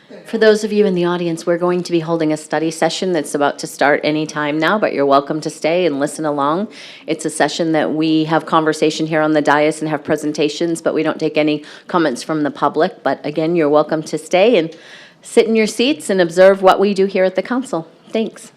For those of you in the audience, we're going to be holding a study session that's about to start any time now, but you're welcome to stay and listen along. It's a session that we have conversation here on the dais and have presentations, but we don't take any comments from the public. But again, you're welcome to stay and sit in your seats and observe what we do here at the council. Thanks.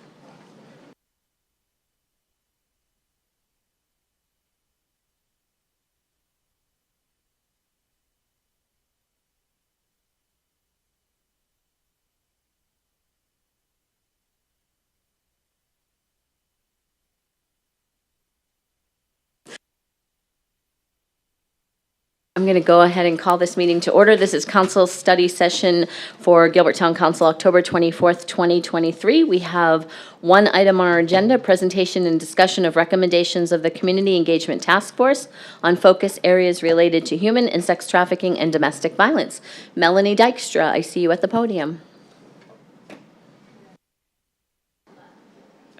I'm going to go ahead and call this meeting to order. This is council study session for Gilbert Town Council, October 24th, 2023. We have one item on our agenda, presentation and discussion of recommendations of the Community Engagement Task Force on focus areas related to human and sex trafficking and domestic violence. Melanie Dykstra, I see you at the podium.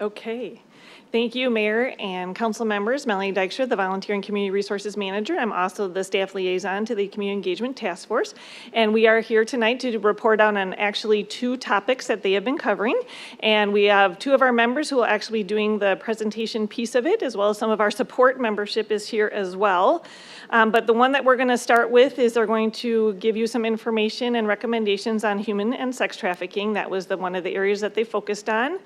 Okay. Thank you, Mayor and Council members. Melanie Dykstra, the Volunteer and Community Resources Manager. I'm also the staff liaison to the Community Engagement Task Force. And we are here tonight to report on actually two topics that they have been covering. And we have two of our members who will actually be doing the presentation piece of it, as well as some of our support membership is here as well. But the one that we're going to start with is they're going to give you some information and recommendations on human and sex trafficking. That was one of the areas that they focused on.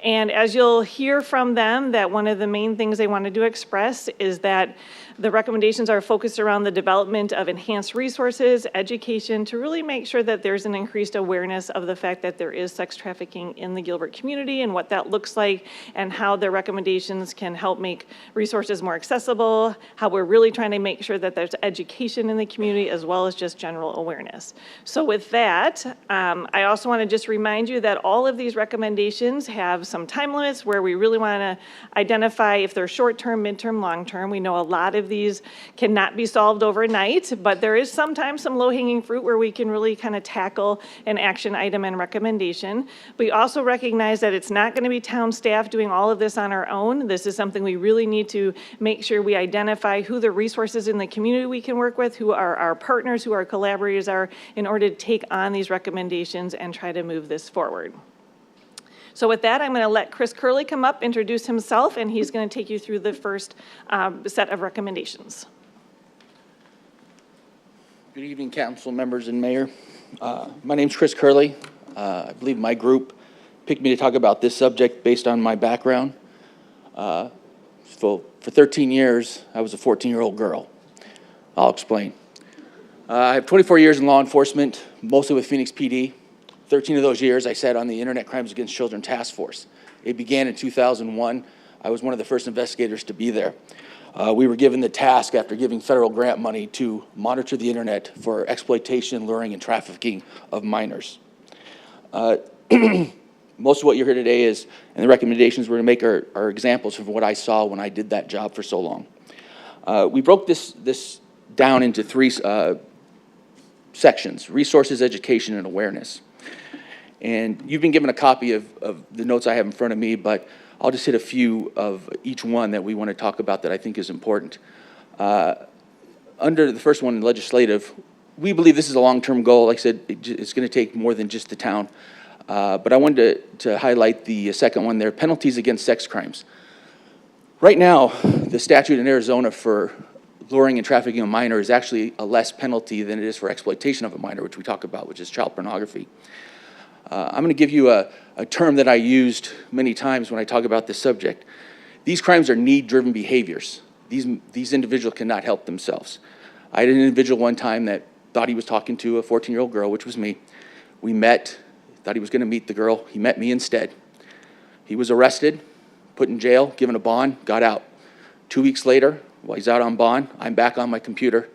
And as you'll hear from them, that one of the main things they wanted to express is that the recommendations are focused around the development of enhanced resources, education, to really make sure that there's an increased awareness of the fact that there is sex trafficking in the Gilbert community and what that looks like, and how their recommendations can help make resources more accessible, how we're really trying to make sure that there's education in the community as well as just general awareness. So with that, I also want to just remind you that all of these recommendations have some time limits where we really want to identify if they're short-term, mid-term, long-term. We know a lot of these cannot be solved overnight, but there is sometimes some low-hanging fruit where we can really kind of tackle an action item and recommendation. We also recognize that it's not going to be town staff doing all of this on our own. This is something we really need to make sure we identify who the resources in the community we can work with, who are our partners, who our collaborators are, in order to take on these recommendations and try to move this forward. So with that, I'm going to let Chris Curley come up, introduce himself, and he's going to take you through the first set of recommendations. Good evening, council members and mayor. My name's Chris Curley. I believe my group picked me to talk about this subject based on my background. For 13 years, I was a 14-year-old girl. I'll explain. I have 24 years in law enforcement, mostly with Phoenix PD. 13 of those years, I sat on the Internet Crimes Against Children Task Force. It began in 2001. I was one of the first investigators to be there. We were given the task, after giving federal grant money, to monitor the internet for exploitation, luring, and trafficking of minors. Most of what you heard today is, and the recommendations we're going to make are examples of what I saw when I did that job for so long. We broke this down into three sections: resources, education, and awareness. And you've been given a copy of the notes I have in front of me, but I'll just hit a few of each one that we want to talk about that I think is important. Under the first one, legislative, we believe this is a long-term goal. Like I said, it's going to take more than just the town. But I wanted to highlight the second one there, penalties against sex crimes. Right now, the statute in Arizona for luring and trafficking a minor is actually a less penalty than it is for exploitation of a minor, which we talk about, which is child pornography. I'm going to give you a term that I used many times when I talk about this subject. These crimes are need-driven behaviors. These individuals cannot help themselves. I had an individual one time that thought he was talking to a 14-year-old girl, which was me. We met, thought he was going to meet the girl. He met me instead. He was arrested, put in jail, given a bond, got out. 2 weeks later, while he's out on bond, I'm back on my computer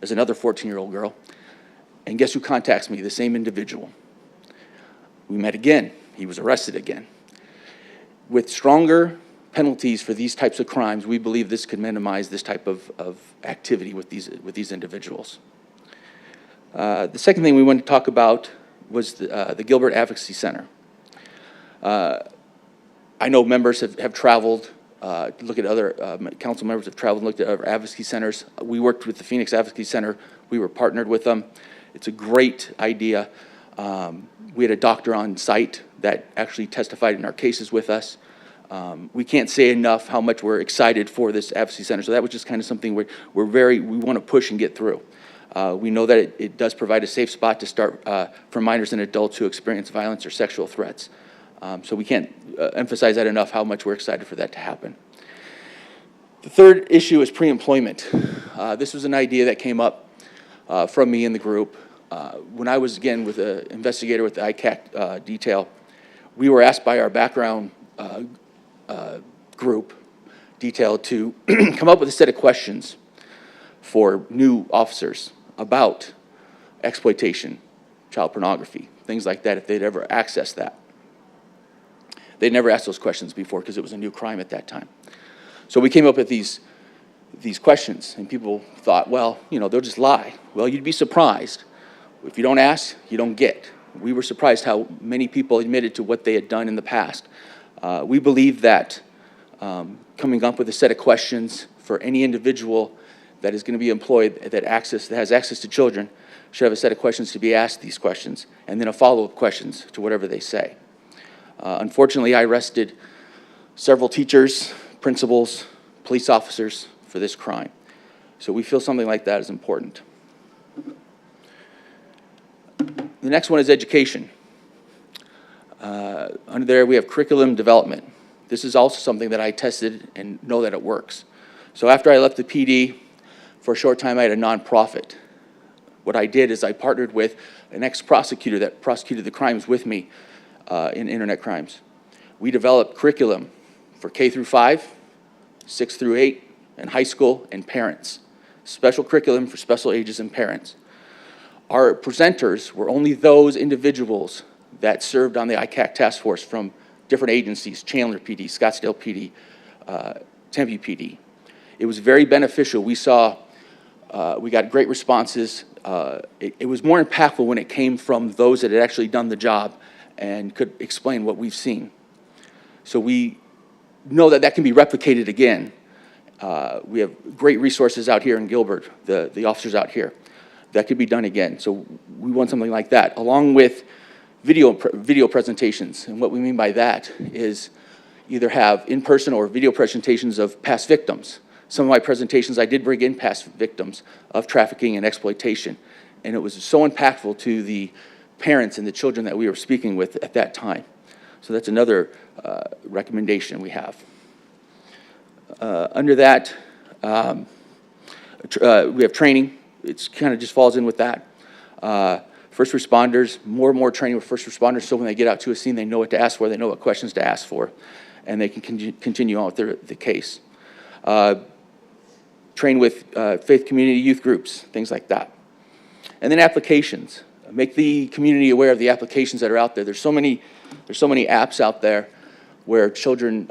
as another 14-year-old girl. And guess who contacts me? The same individual. We met again. He was arrested again. With stronger penalties for these types of crimes, we believe this could minimize this type of activity with these individuals. The second thing we wanted to talk about was the Gilbert Advocacy Center. I know members have traveled, look at other council members have traveled and looked at other advocacy centers. We worked with the Phoenix Advocacy Center. We were partnered with them. It's a great idea. We had a doctor on site that actually testified in our cases with us. We can't say enough how much we're excited for this advocacy center. So that was just kind of something we want to push and get through. We know that it does provide a safe spot to start for minors and adults who experience violence or sexual threats. So we can't emphasize that enough, how much we're excited for that to happen. The third issue is pre-employment. This was an idea that came up from me in the group. When I was, again, with an investigator with the ICAC detail, we were asked by our background group detail to come up with a set of questions for new officers about exploitation, child pornography, things like that, if they'd ever accessed that. They'd never asked those questions before because it was a new crime at that time. So we came up with these questions, and people thought, well, you know, they'll just lie. Well, you'd be surprised. If you don't ask, you don't get. We were surprised how many people admitted to what they had done in the past. We believe that coming up with a set of questions for any individual that is going to be employed that has access to children should have a set of questions to be asked these questions, and then a follow-up questions to whatever they say. Unfortunately, I arrested several teachers, principals, police officers for this crime. So we feel something like that is important. The next one is education. Under there, we have curriculum development. This is also something that I tested and know that it works. So after I left the PD, for a short time, I had a nonprofit. What I did is I partnered with an ex-prosecutor that prosecuted the crimes with me in internet crimes. We developed curriculum for K through 5, 6 through 8, and high school and parents. Special curriculum for special ages and parents. Our presenters were only those individuals that served on the ICAC task force from different agencies, Chandler PD, Scottsdale PD, Tempe PD. It was very beneficial. We saw, we got great responses. It was more impactful when it came from those that had actually done the job and could explain what we've seen. So we know that that can be replicated again. We have great resources out here in Gilbert, the officers out here. That could be done again. So we want something like that, along with video presentations. And what we mean by that is either have in-person or video presentations of past victims. Some of my presentations, I did bring in past victims of trafficking and exploitation. And it was so impactful to the parents and the children that we were speaking with at that time. So that's another recommendation we have. Under that, we have training. It's kind of just falls in with that. First responders, more and more training with first responders, so when they get out to a scene, they know what to ask for, they know what questions to ask for, and they can continue on with the case. Train with faith community youth groups, things like that. And then applications. Make the community aware of the applications that are out there. There's so many apps out there where children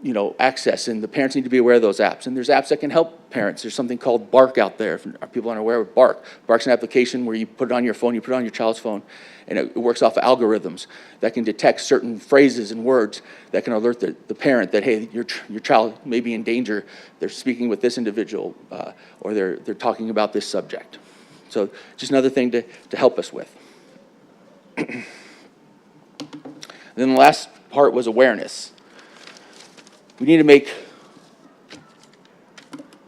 you know, access, and the parents need to be aware of those apps. And there's apps that can help parents. There's something called Bark out there. If people aren't aware of Bark. Bark's an application where you put it on your phone, you put it on your child's phone, and it works off of algorithms that can detect certain phrases and words that can alert the parent that, hey, your child may be in danger. They're speaking with this individual, or they're talking about this subject. So just another thing to help us with. And then the last part was awareness. We need to make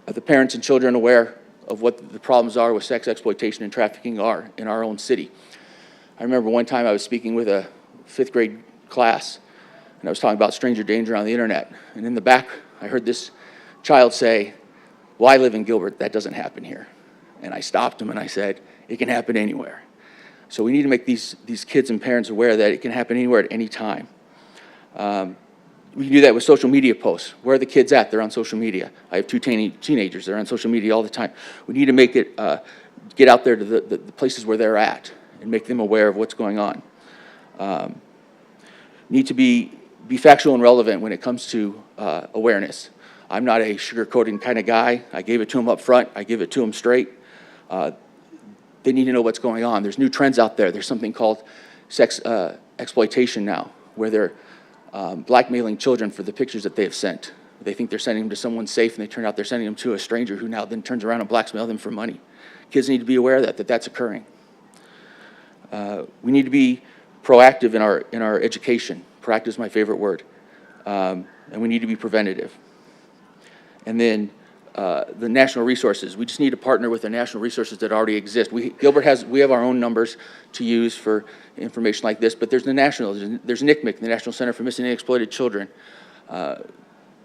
the parents and children aware of what the problems are with sex exploitation and trafficking are in our own city. I remember one time I was speaking with a 5th grade class, and I was talking about stranger danger on the internet. And in the back, I heard this child say, well, I live in Gilbert, that doesn't happen here. And I stopped him and I said, it can happen anywhere. So we need to make these kids and parents aware that it can happen anywhere at any time. We can do that with social media posts. Where are the kids at? They're on social media. I have 2 teenagers. They're on social media all the time. We need to make it, get out there to the places where they're at and make them aware of what's going on. Need to be factual and relevant when it comes to awareness. I'm not a sugarcoating kind of guy. I gave it to them up front. I give it to them straight. They need to know what's going on. There's new trends out there. There's something called sex exploitation now, where they're blackmailing children for the pictures that they have sent. They think they're sending them to someone safe, and they turn out they're sending them to a stranger who now then turns around and blackmails them for money. Kids need to be aware of that that's occurring. We need to be proactive in our education. Proactive is my favorite word. And we need to be preventative. And then the national resources. We just need to partner with the national resources that already exist. We have our own numbers to use for information like this, but there's the national, there's NCMEC, the National Center for Missing and Exploited Children.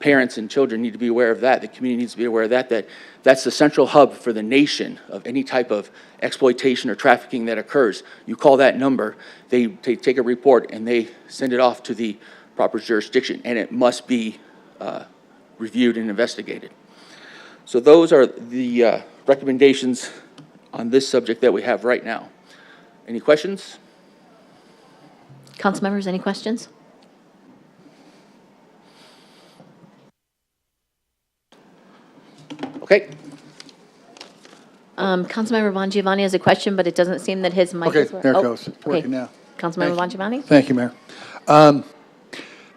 Parents and children need to be aware of that. The community needs to be aware of that, that's the central hub for the nation of any type of exploitation or trafficking that occurs. You call that number, they take a report and they send it off to the proper jurisdiction, and it must be reviewed and investigated. So those are the recommendations on this subject that we have right now. Any questions? Council members, any questions? Okay. Councilmember Bongiovanni has a question, but it doesn't seem that his mic Okay, is. there it goes. It's okay. working now. Councilmember Bongiovanni? Thank you, Mayor.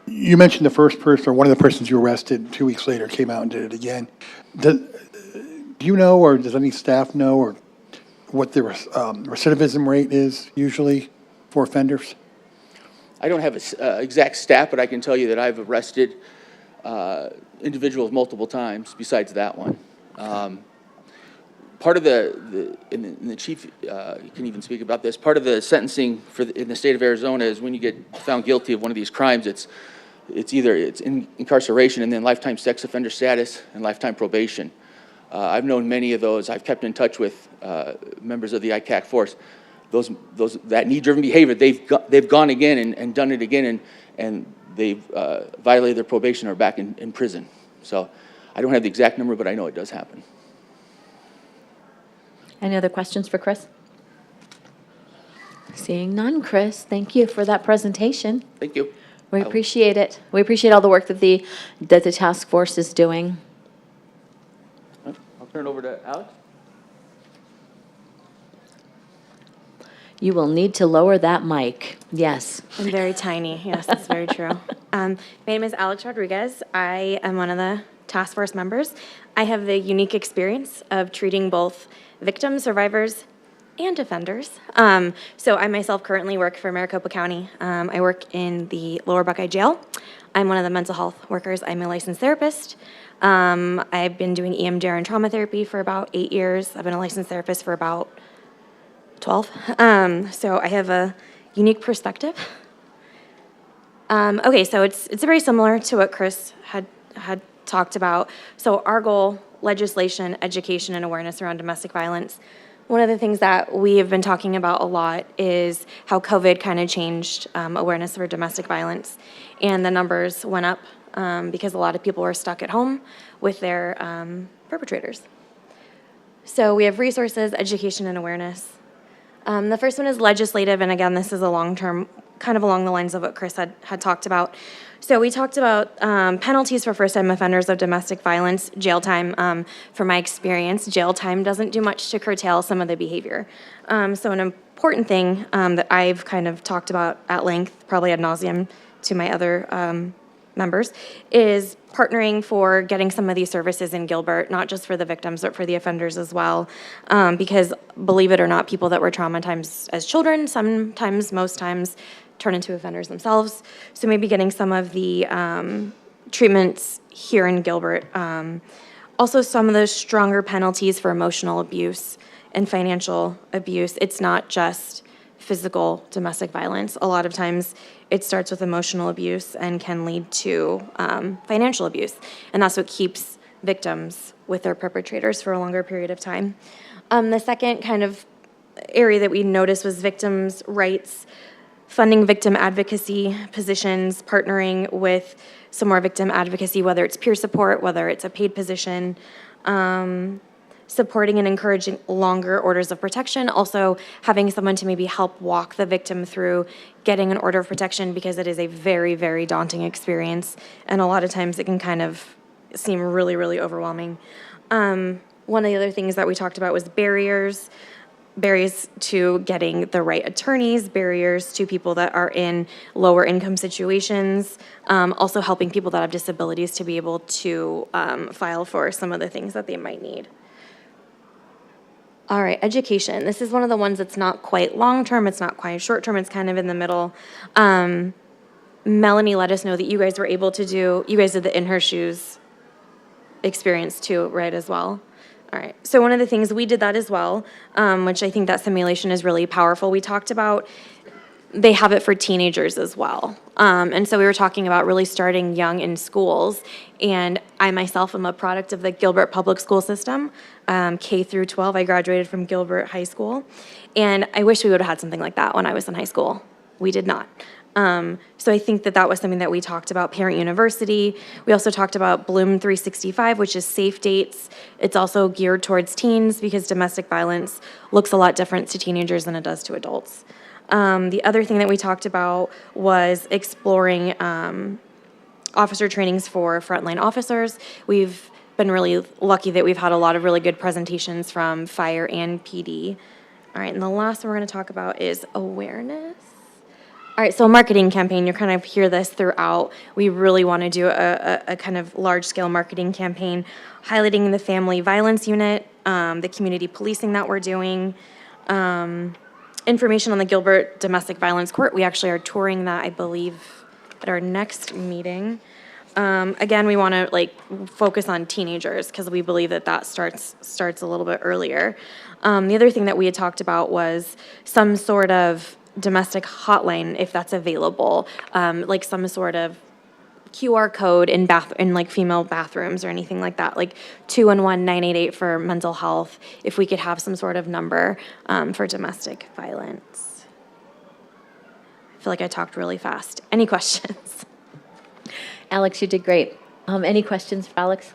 You mentioned the first person, or one of the persons you arrested 2 weeks later came out and did it again. Do you know, or does any staff know, or what the recidivism rate is usually for offenders? I don't have an exact stat, but I can tell you that I've arrested individuals multiple times besides that one. Part of and the chief can even speak about this, part of the sentencing in the state of Arizona is when you get found guilty of one of these crimes, it's either incarceration and then lifetime sex offender status and lifetime probation. I've known many of those. I've kept in touch with members of the ICAC force. That need-driven behavior, they've gone again and done it again, and they've violated their probation or are back in prison. So I don't have the exact number, but I know it does happen. Any other questions for Chris? Seeing none, Chris, thank you for that presentation. Thank you. We appreciate it. We appreciate all the work that the task force is doing. I'll turn it over to Alex. You will need to lower that mic. Yes. I'm very tiny. Yes, that's very true. My name is Alex Rodriguez. I am one of the task force members. I have the unique experience of treating both victims, survivors, and offenders. So I myself currently work for Maricopa County. I work in the Lower Buckeye Jail. I'm one of the mental health workers. I'm a licensed therapist. I've been doing EMDR and trauma therapy for about 8 years. I've been a licensed therapist for about 12. So I have a unique perspective. Okay, so it's very similar to what Chris had talked about. So our goal, legislation, education, and awareness around domestic violence. One of the things that we have been talking about a lot is how COVID kind of changed awareness for domestic violence, and the numbers went up because a lot of people were stuck at home with their perpetrators. So we have resources, education, and awareness. The first one is legislative, and again, this is a long-term, kind of along the lines of what Chris had talked about. So we talked about penalties for first-time offenders of domestic violence, jail time. From my experience, jail time doesn't do much to curtail some of the behavior. So an important thing that I've kind of talked about at length, probably ad nauseum to my other members, is partnering for getting some of these services in Gilbert, not just for the victims, but for the offenders as well. Because believe it or not, people that were traumatized as children, sometimes, most times, turn into offenders themselves. So maybe getting some of the treatments here in Gilbert. Also, some of those stronger penalties for emotional abuse and financial abuse. It's not just physical domestic violence. A lot of times it starts with emotional abuse and can lead to financial abuse. And that's what keeps victims with their perpetrators for a longer period of time. The second kind of area that we noticed was victims' rights, funding victim advocacy positions, partnering with some more victim advocacy, whether it's peer support, whether it's a paid position, supporting and encouraging longer orders of protection, also having someone to maybe help walk the victim through getting an order of protection, because it is a very, very daunting experience, and a lot of times it can kind of seem really, really overwhelming. One of the other things that we talked about was barriers to getting the right attorneys, barriers to people that are in lower income situations, also helping people that have disabilities to be able to file for some of the things that they might need. All right, education. This is one of the ones that's not quite long-term, it's not quite short-term, it's kind of in the middle. Melanie let us know that you guys were able to do, you guys did the In Her Shoes experience too, right, as well? All right, so one of the things, we did that as well, which I think that simulation is really powerful. We talked about, they have it for teenagers as well. And so we were talking about really starting young in schools. And I myself am a product of the Gilbert Public School System, K through 12. I graduated from Gilbert High School. And I wish we would have had something like that when I was in high school. We did not. So I think that that was something that we talked about, Parent University. We also talked about Bloom 365, which is safe dates. It's also geared towards teens because domestic violence looks a lot different to teenagers than it does to adults. The other thing that we talked about was exploring officer trainings for frontline officers. We've been really lucky that we've had a lot of really good presentations from fire and PD. All right, and the last one we're going to talk about is awareness. All right, so a marketing campaign, you kind of hear this throughout. We really want to do a kind of large-scale marketing campaign highlighting the family violence unit, the community policing that we're doing, information on the Gilbert Domestic Violence Court. We actually are touring that, I believe, at our next meeting. Again, we want to focus on teenagers because we believe that that starts a little bit earlier. The other thing that we had talked about was some sort of domestic hotline, if that's available, like some sort of QR code in female bathrooms or anything like that, like 211-988 for mental health, if we could have some sort of number for domestic violence. I feel like I talked really fast. Any questions? Alex, you did great. Any questions for Alex?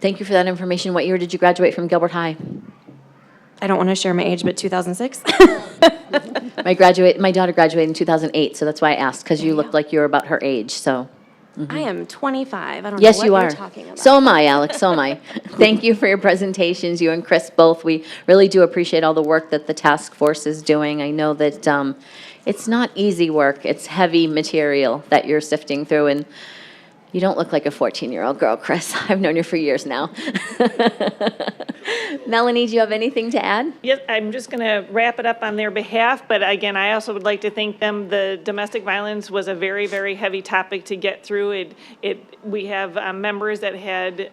Thank you for that information. What year did you graduate from Gilbert High? I don't want to share my age, but 2006. My daughter graduated in 2008, so that's why I asked, because you looked like you were about her age, so. I am 25. I don't Yes, know you what are. you're talking about. So am I, Alex, so am I. Thank you for your presentations, you and Chris both. We really do appreciate all the work that the task force is doing. I know that it's not easy work. It's heavy material that you're sifting through, and you don't look like a 14-year-old girl, Chris. I've known you for years now. Melanie, do you have anything to add? Yes, I'm just going to wrap it up on their behalf, but again, I also would like to thank them. The domestic violence was a very, very heavy topic to get through. We have members that had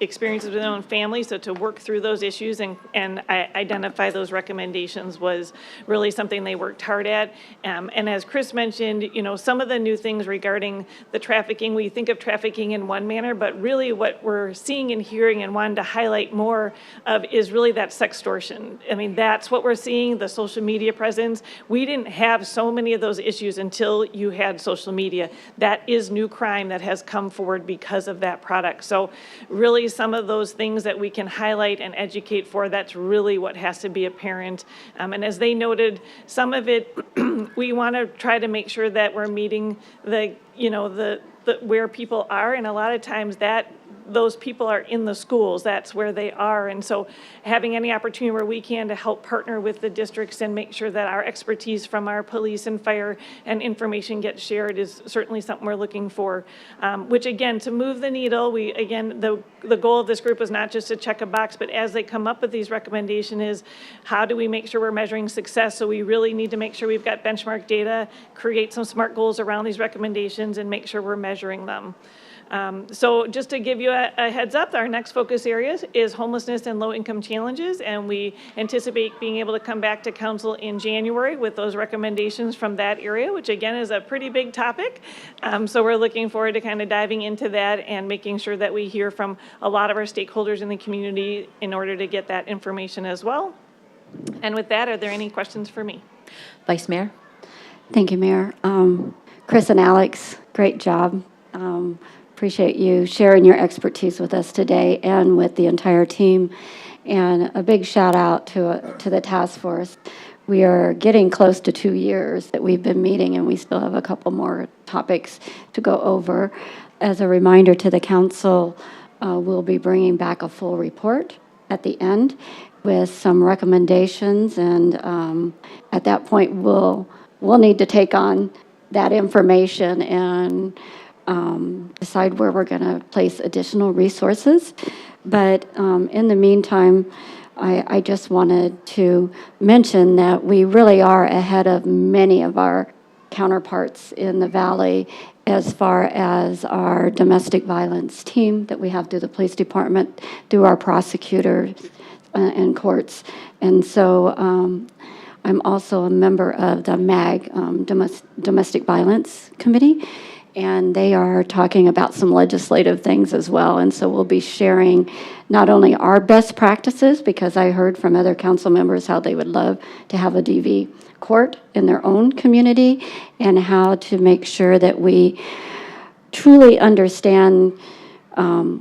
experiences with their own family, so to work through those issues and identify those recommendations was really something they worked hard at. And as Chris mentioned, some of the new things regarding the trafficking, we think of trafficking in one manner, but really what we're seeing and hearing and wanting to highlight more of is really that sextortion. I mean, that's what we're seeing, the social media presence. We didn't have so many of those issues until you had social media. That is new crime that has come forward because of that product. So really some of those things that we can highlight and educate for, that's really what has to be apparent. And as they noted, some of it, we want to try to make sure that we're meeting the where people are, and a lot of times those people are in the schools, that's where they are. And so having any opportunity where we can to help partner with the districts and make sure that our expertise from our police and fire and information gets shared is certainly something we're looking for. Which again, to move the needle, the goal of this group is not just to check a box, but as they come up with these recommendations is how do we make sure we're measuring success? So we really need to make sure we've got benchmark data, create some SMART goals around these recommendations and make sure we're measuring them. So just to give you a heads up, our next focus area is homelessness and low-income challenges, and we anticipate being able to come back to council in January with those recommendations from that area, which again is a pretty big topic. So we're looking forward to kind of diving into that and making sure that we hear from a lot of our stakeholders in the community in order to get that information as well. And with that, are there any questions for me? Vice Mayor? Thank you, Mayor. Chris and Alex, great job. Appreciate you sharing your expertise with us today and with the entire team. And a big shout out to the task force. We are getting close to 2 years that we've been meeting, and we still have a couple more topics to go over. As a reminder to the council, we'll be bringing back a full report at the end with some recommendations, and at that point, we'll need to take on that information and decide where we're going to place additional resources. But in the meantime, I just wanted to mention that we really are ahead of many of our counterparts in the valley as far as our domestic violence team that we have through the police department, through our prosecutors and courts. And so I'm also a member of the MAG, Domestic Violence Committee, and they are talking about some legislative things as well. And so we'll be sharing not only our best practices, because I heard from other council members how they would love to have a DV court in their own community, and how to make sure that we truly understand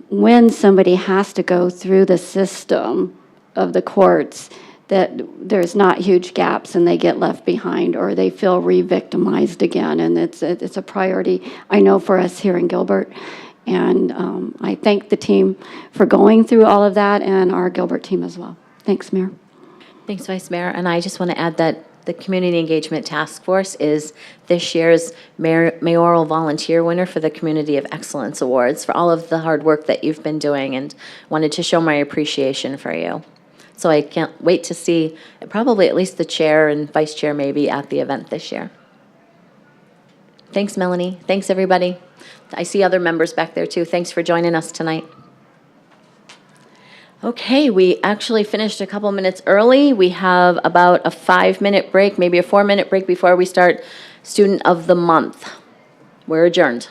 when somebody has to go through the system of the courts, that there's not huge gaps and they get left behind or they feel re-victimized again. And it's a priority, I know, for us here in Gilbert. And I thank the team for going through all of that, and our Gilbert team as well. Thanks, Mayor. Thanks, Vice Mayor. And I just want to add that the Community Engagement Task Force is this year's mayoral volunteer winner for the Community of Excellence Awards for all of the hard work that you've been doing, and wanted to show my appreciation for you. So I can't wait to see probably at least the chair and vice chair maybe at the event this year. Thanks, Melanie. Thanks, everybody. I see other members back there too. Thanks for joining us tonight. Okay, we actually finished a couple minutes early. We have about a 5-minute break, maybe a 4-minute break before we start Student of the Month. We're adjourned.